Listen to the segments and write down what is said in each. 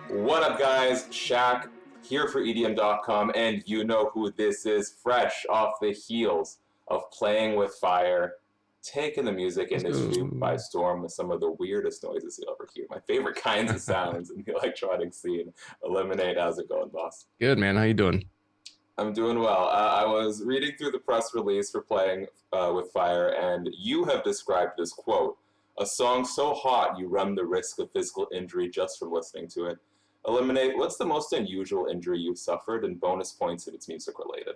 What up, guys? Shaq here for EDM.com, and you know who this is. Fresh off the heels of Playing with Fire, taking the music Let's industry by go. storm with some of the weirdest noises you'll ever hear. My favorite kinds of sounds in the electronic scene. Eliminate, how's it going, boss? Good, man. How you doing? I'm doing well. I was reading through the press release for Playing with Fire, and you have described this quote: a song so hot you run the risk of physical injury just from listening to it. Eliminate, what's the most unusual injury you've suffered, and bonus points if it's music related?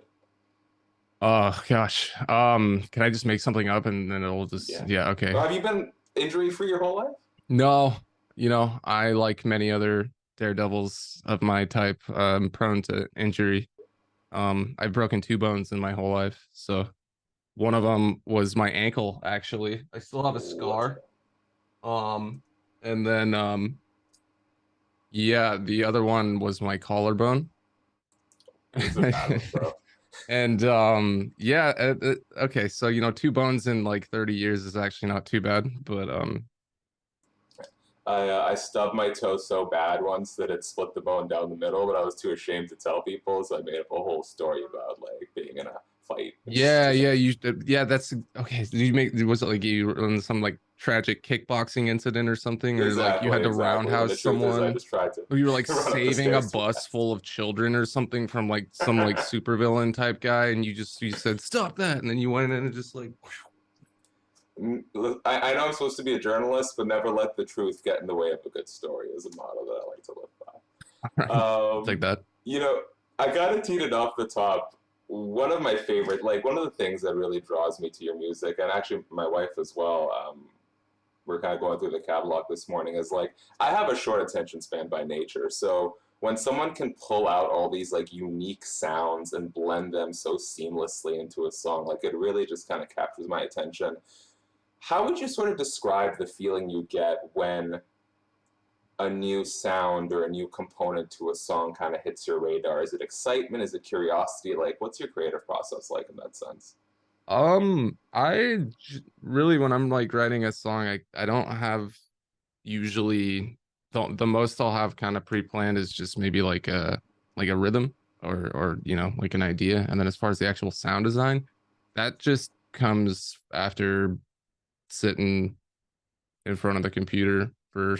Oh gosh. Can I just make something up and then it'll just Yeah. yeah, okay. Or have you been injury free your whole life? No, I like many other daredevils of my type, prone to injury. I've broken two bones in my whole life. So one of them was my ankle, actually. I still have a Let's scar. go. Um, and then yeah, the other one was my collarbone. These are bad ones, bro. And yeah, okay, so two bones in like 30 years is actually not too bad, but I stubbed my toe so bad once that it split the bone down the middle, but I was too ashamed to tell people, so I made up a whole story about like being in a fight. yeah, yeah, yeah, that's okay. Did you make was it like you were in some like tragic kickboxing incident or something, or like you Exactly, had to exactly. And the roundhouse truth is, I someone, just tried to or you were like run up the saving a stairs too bus fast. full of children or something from like some like supervillain type guy, and you said stop that, and then you went in and just like I know I'm supposed to be a journalist, but never let the truth get in the way of a good story is a motto that I like to live by. take that. You know, I gotta teed it off the top. One of my favorite, like one of the things that really draws me to your music, and actually my wife as well. We're kind of going through the catalog this morning. Is like I have a short attention span by nature, so when someone can pull out all these like unique sounds and blend them so seamlessly into a song, like it really just kind of captures my attention. How would you sort of describe the feeling you get when a new sound or a new component to a song kind of hits your radar? Is it excitement? Is it curiosity? Like, what's your creative process like in that sense? Really, when I'm like writing a song, I don't have usually the most I'll have kind of pre-planned is just maybe like a rhythm or like an idea, and then as far as the actual sound design, that just comes after sitting in front of the computer for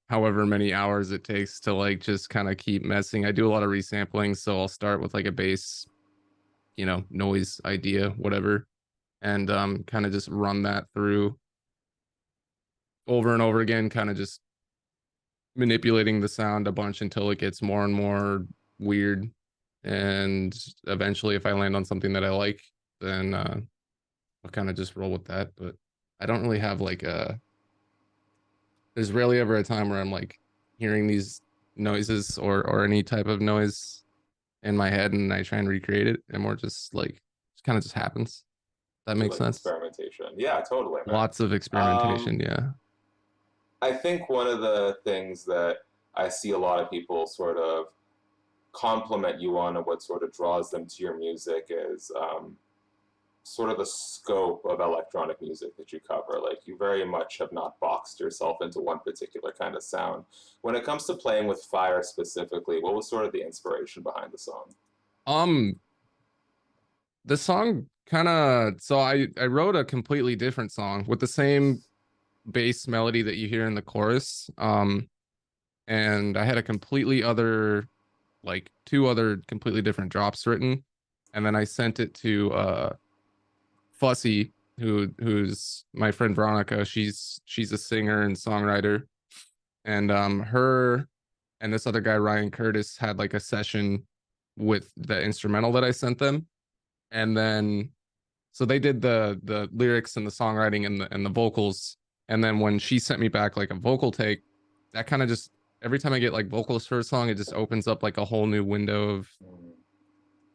however many hours it takes to like just kind of keep messing. I do a lot of resampling, so I'll start with like a bass, noise idea, whatever, and kind of just run that through over and over again, kind of just manipulating the sound a bunch until it gets more and more weird. And eventually, if I land on something that I like, then I'll kind of just roll with that. But I don't really have like there's rarely ever a time where I'm like hearing these noises or any type of noise in my head and I try and recreate it, and more just like it kind of just happens. That To makes like sense. experimentation? Yeah, totally, man. Lots of Um, experimentation, yeah. I think one of the things that I see a lot of people sort of compliment you on, and what sort of draws them to your music, is sort of the scope of electronic music that you cover. Like you very much have not boxed yourself into one particular kind of sound. When it comes to Playing with Fire specifically, what was sort of the inspiration behind the song? Um, the song kind of so I wrote a completely different song with the same bass melody that you hear in the chorus. And I had a completely other like two other completely different drops written, and then I sent it to Fussy, who's my friend Veronica. She's a singer and songwriter, and her and this other guy Ryan Curtis had like a session with the instrumental that I sent them, and then so they did the lyrics and the songwriting and the vocals, and then when she sent me back like a vocal take, that kind of just every time I get like vocals for a song, it just opens up like a whole new window of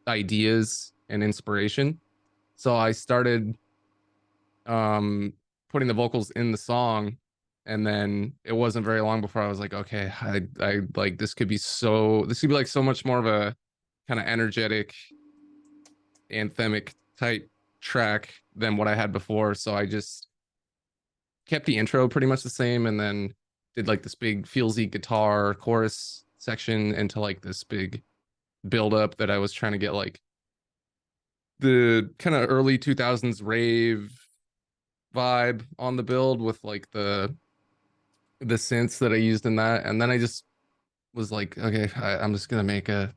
ideas and inspiration. So I started um putting the vocals in the song, and then it wasn't very long before I was like, okay, I like this could be like so much more of a kind of energetic anthemic type track than what I had before. So I just kept the intro pretty much the same, and then did like this big feelsy guitar chorus section into like this big build up that I was trying to get like the kind of early 2000s rave vibe on the build with like the synths that I used in that. And then I just was like, okay, I'm just gonna make a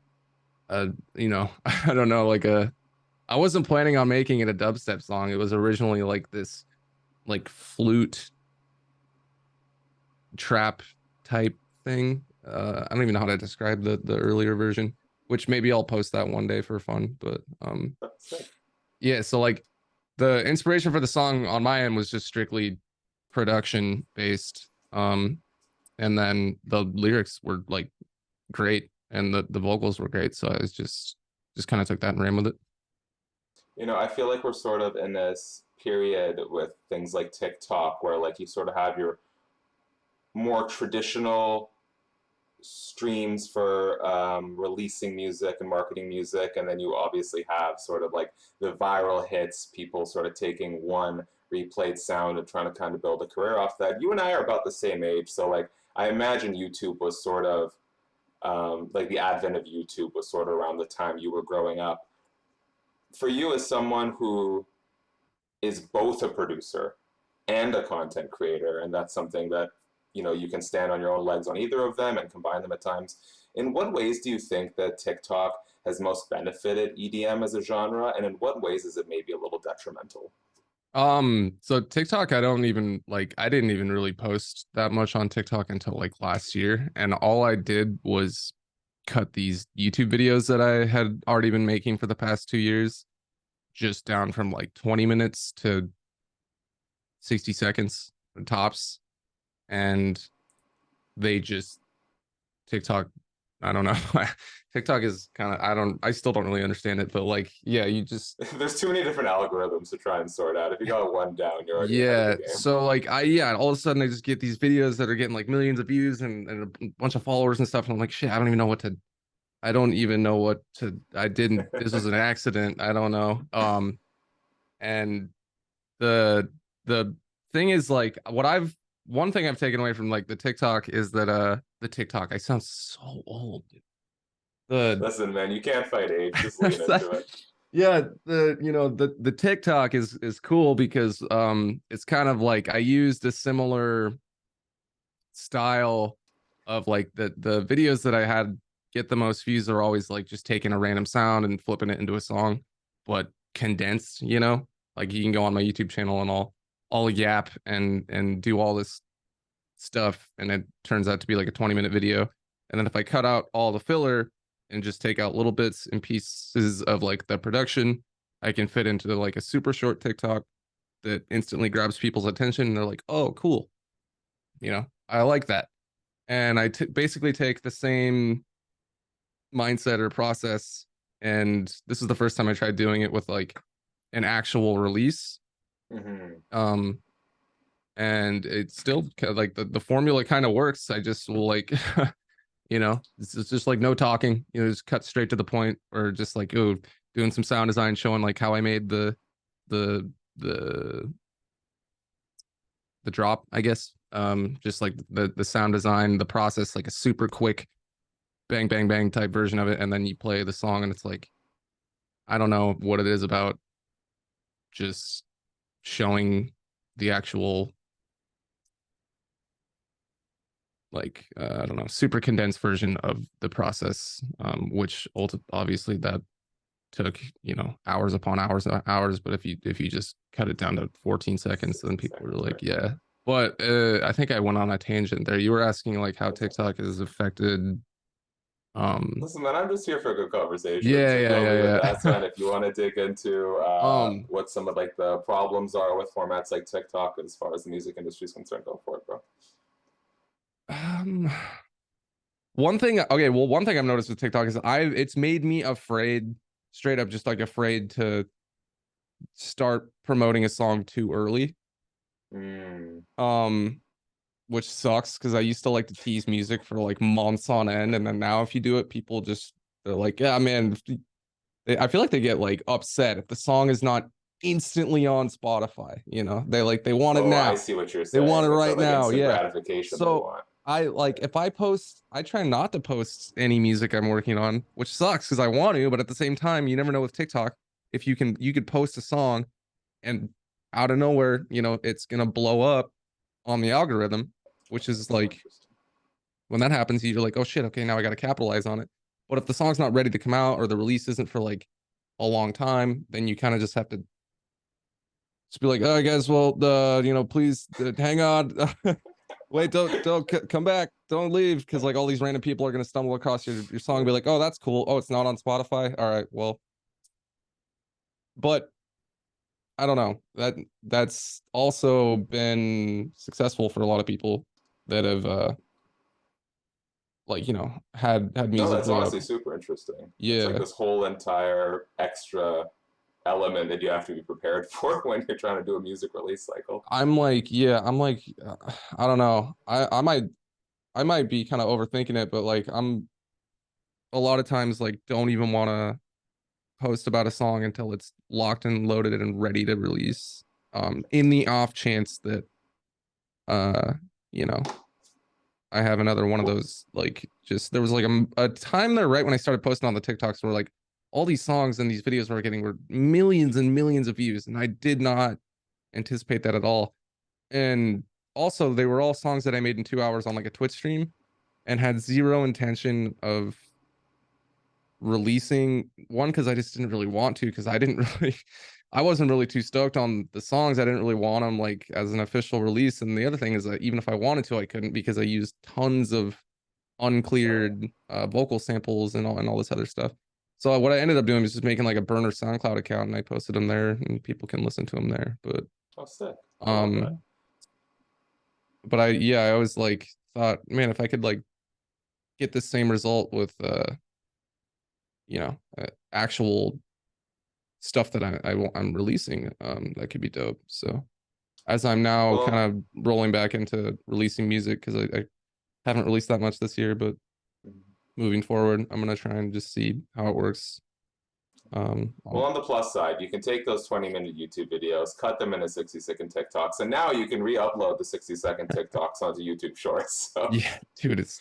you know, I don't know, like a I wasn't planning on making it a dubstep song. It was originally like this like flute trap type thing. I don't even know how to describe the earlier version, which maybe I'll post that one day for fun. But That's sick. yeah, so like the inspiration for the song on my end was just strictly production based. And then the lyrics were like great and the vocals were great. So I was just kind of took that and ran with it. You know, I feel like we're sort of in this period with things like TikTok where like you sort of have your more traditional streams for releasing music and marketing music, and then you obviously have sort of like the viral hits, people sort of taking one replayed sound and trying to kind of build a career off that. You and I are about the same age, so like I imagine YouTube was sort of like the advent of YouTube was sort of around the time you were growing up. For you, as someone who is both a producer and a content creator, and that's something that you can stand on your own legs on either of them and combine them at times. In what ways do you think that TikTok has most benefited EDM as a genre, and in what ways is it maybe a little detrimental? So TikTok, I didn't even really post that much on TikTok until like last year. And all I did was cut these YouTube videos that I had already been making for the past 2 years, just down from like 20 minutes to 60 seconds tops. And they just TikTok, I don't know. TikTok is kind of I still don't really understand it, but like yeah, you just There's too many different algorithms to try and sort out. If you got one down, you're already ahead of the yeah. game. So like all of a sudden I just get these videos that are getting like millions of views and a bunch of followers and stuff, and I'm like, shit, I don't even know what to I didn't this was an accident. I don't know. And the the thing is like one thing I've taken away from like the TikTok is that the TikTok, I sound so old. The Listen, man, you can't fight age. Just lean into it. yeah, the TikTok is cool because it's kind of like I used a similar style of like the videos that I had get the most views are always like just taking a random sound and flipping it into a song, but condensed, like you can go on my YouTube channel and I'll yap and do all this stuff, and it turns out to be like a 20-minute video. And then if I cut out all the filler and just take out little bits and pieces of like the production, I can fit into like a super short TikTok that instantly grabs people's attention and they're like, oh, cool. I like that. And basically take the same mindset or process. And this is the first time I tried doing it with like an actual release. Mm-hmm. And it's still like the formula kind of works. I just will like, it's just like no talking, just cut straight to the point, or just like, oh, doing some sound design, showing like how I made the the drop, I guess. Just like the sound design, the process, like a super quick bang bang bang type version of it, and then you play the song, and it's like, I don't know what it is about just showing the actual like I don't know, super condensed version of the process, which obviously that took hours upon hours and hours. But if you just cut it down to 14 seconds, then people were like, yeah. But I think I went on a tangent there. You were asking like how TikTok has affected. Listen, man, I'm just here for a good conversation. Yeah, So yeah, feel free with yeah, that, man. If you want to dig into yeah. what some of like the problems are with formats like TikTok as far as the music industry is concerned, go for it, bro. Um, one thing, okay, well, one thing I've noticed with TikTok is it's made me afraid, straight up, just like afraid to start promoting a song too early. Mm. Which sucks because I used to like to tease music for like months on end, and then now if you do it, people just they're like, yeah, man. I feel like they get like upset if the song is not instantly on Spotify. You know, they want it Oh, I now. see what you're They want it saying. It's right like now. instant Yeah. gratification they So want. I like if I post, I try not to post any music I'm working on, which sucks because I want to, but at the same time, you never know with TikTok if you could post a song and out of nowhere, you know, it's gonna blow up on the algorithm, which is That's so like interesting. when that happens, you're like, oh shit, okay, now I gotta capitalize on it. But if the song's not ready to come out or the release isn't for like a long time, then you kind of just have to just be like, oh guys, well, you know, please hang on. Wait, don't come back, don't leave, because like all these random people are gonna stumble across your song and be like, oh, that's cool. Oh, it's not on Spotify. All right, well, but I don't know. That's also been successful for a lot of people that have like, you know, had No, music that's blow up. honestly super interesting. It's like Yeah. this whole entire extra element that you have to be prepared for when you're trying to do a music release cycle. I'm like, yeah, I'm like, I don't know. I might be kind of overthinking it, but like I'm a lot of times like don't even want to post about a song until it's locked and loaded and ready to release. In the off chance that uh, you know, I have another one of Well, those like just there was like a time there right when I started posting on the TikToks where like all these songs and these videos were getting were millions and millions of views, and I did not anticipate that at all. And also they were all songs that I made in 2 hours on like a Twitch stream and had zero intention of releasing one because I just didn't really want to because I didn't really I wasn't really too stoked on the songs. I didn't really want them like as an official release. And the other thing is that even if I wanted to, I couldn't because I used tons of sure. uncleared vocal samples and all this other stuff. So what I ended up doing was just making like a burner SoundCloud account and I posted them there and people can listen to them there. Oh, sick. I love that. Um but I yeah, I always like thought, man, if I could like get the same result with you know, actual stuff that I'm releasing, that could be dope. So as I'm now kind Well, of rolling back into releasing music because I haven't released that much this year, but moving forward, I'm gonna try and just see how it works. well, on the plus side, you can take those 20-minute YouTube videos, cut them into 60-second TikToks, and now you can re-upload the 60-second TikToks onto YouTube Shorts. So, yeah, dude, it's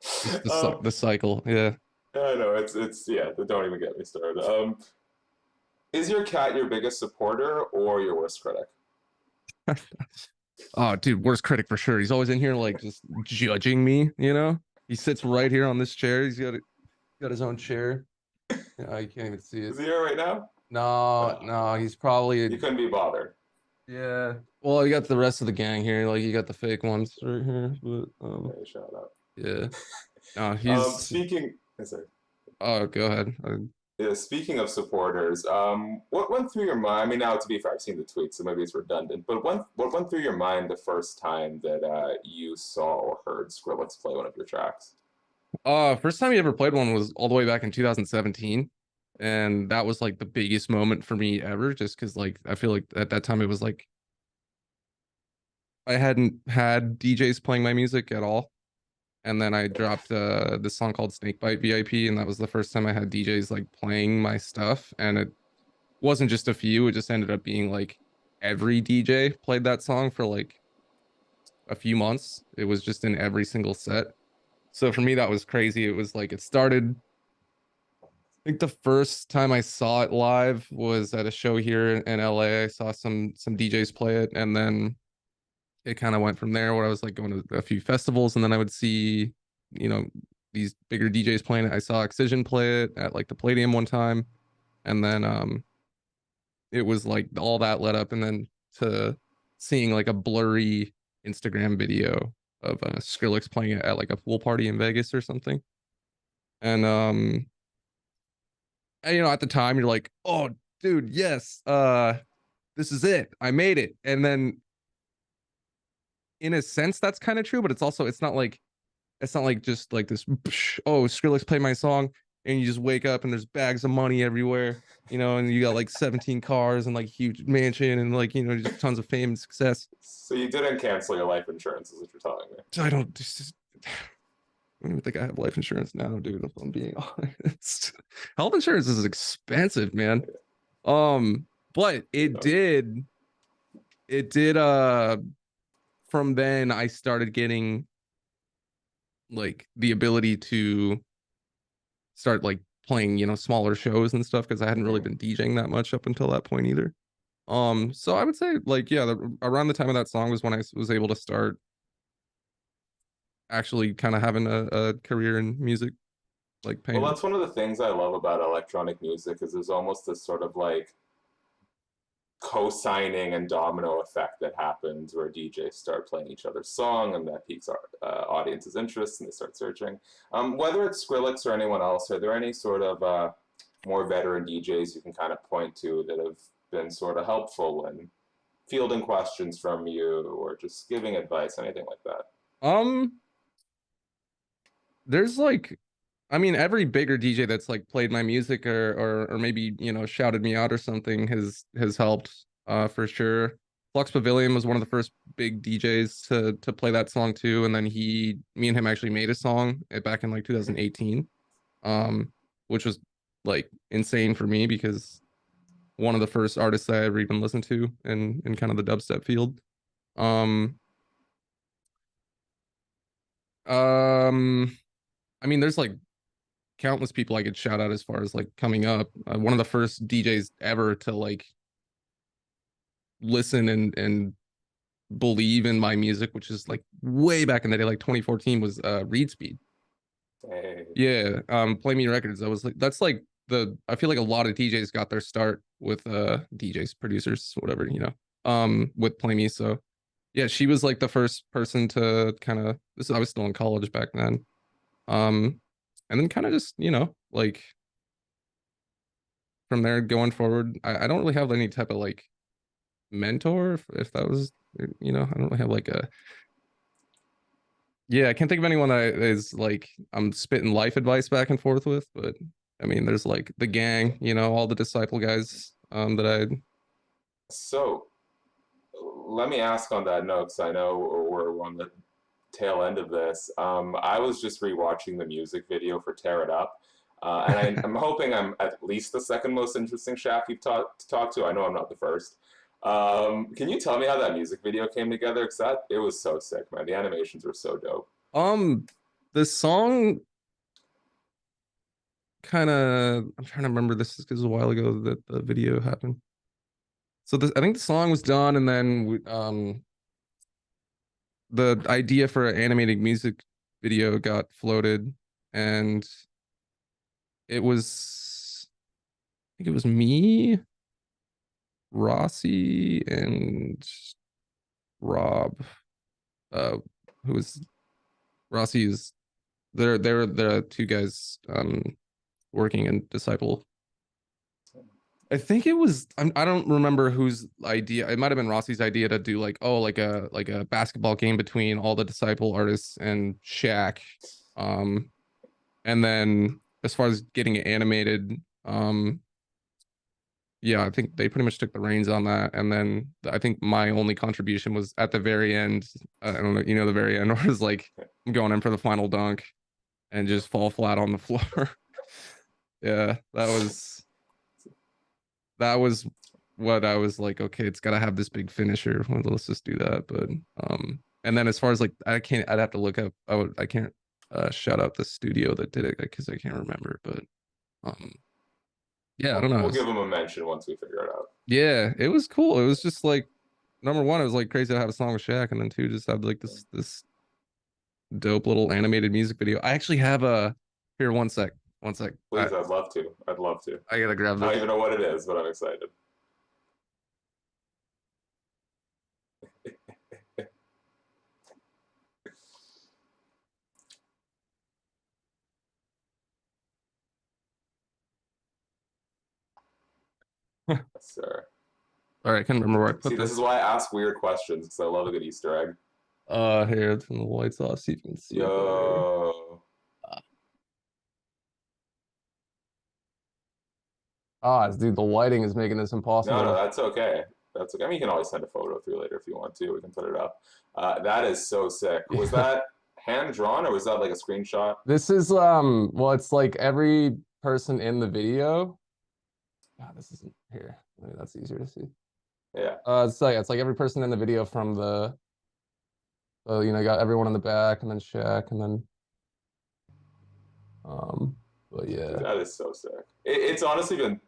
just um, the cycle. Yeah. I know it's yeah. Don't even get me started. Is your cat your biggest supporter or your worst critic? Oh, dude, worst critic for sure. He's always in here like just judging me. You know, he sits right here on this chair. Got his own chair. Yeah, you can't even see it. Is he here right now? No, no, he's probably You couldn't be bothered. yeah. Well, you got the rest of the gang here. Like you got the fake ones right here, but Hey, shut up. yeah. No, he's. Speaking, sorry. Oh, go ahead. Yeah, speaking of supporters, what went through your mind? I mean, now to be fair, I've seen the tweets, so maybe it's redundant. But what went through your mind the first time that you saw or heard Skrillex play one of your tracks? First time he ever played one was all the way back in 2017, and that was like the biggest moment for me ever. Just because like I feel like at that time it was like I hadn't had DJs playing my music at all, and then I dropped this song called Snakebite VIP, and that was the first time I had DJs like playing my stuff, and it wasn't just a few; it just ended up being like every DJ played that song for like a few months. It was just in every single set. So for me, that was crazy. It was like it started. I think the first time I saw it live was at a show here in LA. I saw some DJs play it, and then it kind of went from there. Where I was like going to a few festivals, and then I would see, you know, these bigger DJs playing it. I saw Excision play it at like the Palladium one time, and then it was like all that led up, and then to seeing like a blurry Instagram video of Skrillex playing it at like a pool party in Vegas or something. And and, you know, at the time you're like, "Oh, dude, yes, this is it. I made it." And then in a sense that's kind of true, but it's not like just like this, oh, Skrillex play my song and you just wake up and there's bags of money everywhere, you know, and you got like 17 cars and like huge mansion and like, you know, just tons of fame and success. So you didn't cancel your life insurance, is what you're telling me. I don't just, I don't even think I have life insurance now, dude, if I'm being honest. Health insurance is expensive, man. Um, But it did from then I started getting like the ability to start like playing, smaller shows and stuff because I hadn't really Mm. been DJing that much up until that point either. So I would say like yeah, around the time of that song was when I was able to start actually kind of having a career in music, like Well, paying. that's one of the things I love about electronic music is there's almost this sort of like co-signing and domino effect that happens where DJs start playing each other's song and that piques our audience's interest and they start searching. Whether it's Skrillex or anyone else, are there any sort of more veteran DJs you can kind of point to that have been sort of helpful when fielding questions from you or just giving advice, anything like that? Um, there's like, I mean, every bigger DJ that's like played my music or maybe shouted me out or something has helped for sure. Flux Pavilion was one of the first big DJs to play that song too, and then me and him actually made a song back in like 2018, which was like insane for me because one of the first artists I ever even listened to in kind of the dubstep field. Um, um, I mean, there's like countless people I could shout out as far as like coming up. One of the first DJs ever to like listen and believe in my music, which is like way back in the day, like 2014, was Reed Speed. Hey. Yeah, Play Me Records. I was like, that's like I feel like a lot of DJs got their start with DJs, producers, whatever, with Play Me. So yeah, she was like the first person to kind of this. I was still in college back then. Um, and then kind of just like from there going forward, I don't really have any type of like mentor if that was I don't really have like a yeah, I can't think of anyone that is like I'm spitting life advice back and forth with, but I mean there's like the gang, all the disciple guys that I So let me ask on that note, because I know we're on the tail end of this. I was just rewatching the music video for "Tear It Up," and I'm hoping I'm at least the second most interesting Shaq you've talked to. I know I'm not the first. Can you tell me how that music video came together? Because it was so sick, man. The animations were so dope. um the song kind of I'm trying to remember this because it was a while ago that the video happened. So I think the song was done and then the idea for an animated music video got floated and it was I think it was me, Rossi, and Rob, uh who was Rossi is they're the two guys working in Disciple. I think it was I don't remember whose idea. It might have been Rossi's idea to do like like a basketball game between all the Disciple artists and Shaq. Um and then as far as getting it animated, yeah, I think they pretty much took the reins on that. And then I think my only contribution was at the very end. I don't know, the very end where it's like I'm going in for the final dunk and just fall flat on the floor. Yeah, that was what I was like, okay, it's gotta have this big finisher. Well, let's just do that. But and then as far as like I'd have to look up I can't shout out the studio that did it because I can't remember. But um yeah, I don't know. We'll give them a mention once we figure it out. Yeah, it was cool. It was just like number one, it was like crazy to have a song with Shaq, and then two, just have like this dope little animated music video. I actually have a here, one sec. Please, I'd love to. I'd love to. I gotta grab I don't this. even know what it is, but I'm excited. Yes, sir. All right, I can't remember where I See, put this is this. why I ask weird questions because I love a good Easter egg. Here, turn the lights off so you can see it better. Yo. Dude, the lighting is making this No, no, impossible. that's okay. That's okay. I mean, you can always send a photo through later if you want to. We can put it up. That is so sick. Was Yeah. that hand drawn or was that like a screenshot? This is well, it's like every person in the video God, this isn't here. Maybe that's easier to see. Yeah. So yeah, it's like every person in the video from the, you know, got everyone in the back, and then Shaq, and then, but yeah, That is so sick. It's honestly been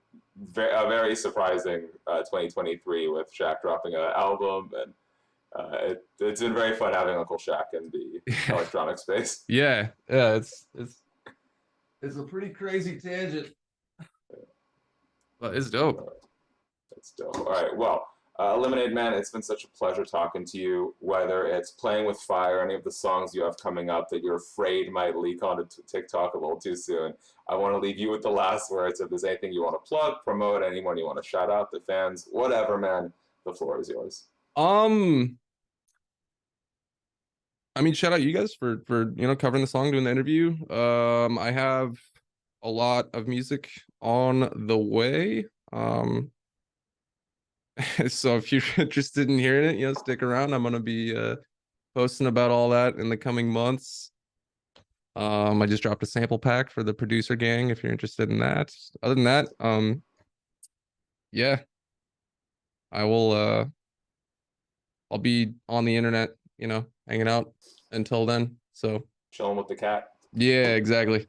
a very surprising 2023 with Shaq dropping an album, and it's been very fun having Uncle Shaq in the yeah, electronic space. yeah. It's a pretty crazy tangent, but it's dope. That's dope. All right. Well, Lemonade Man, it's been such a pleasure talking to you. Whether it's Playing with Fire, any of the songs you have coming up that you're afraid might leak onto TikTok a little too soon, I want to leave you with the last words. If there's anything you want to plug, promote, anyone you want to shout out, the fans, whatever, man, the floor is yours. Um, I mean, shout out you guys for you know covering the song, doing the interview. I have a lot of music on the way. So if you're interested in hearing it, you know, stick around. I'm gonna be posting about all that in the coming months. I just dropped a sample pack for the producer gang if you're interested in that. Other than that, yeah, I will I'll be on the internet, you know, hanging out until then. So Chilling with the cat. yeah, exactly.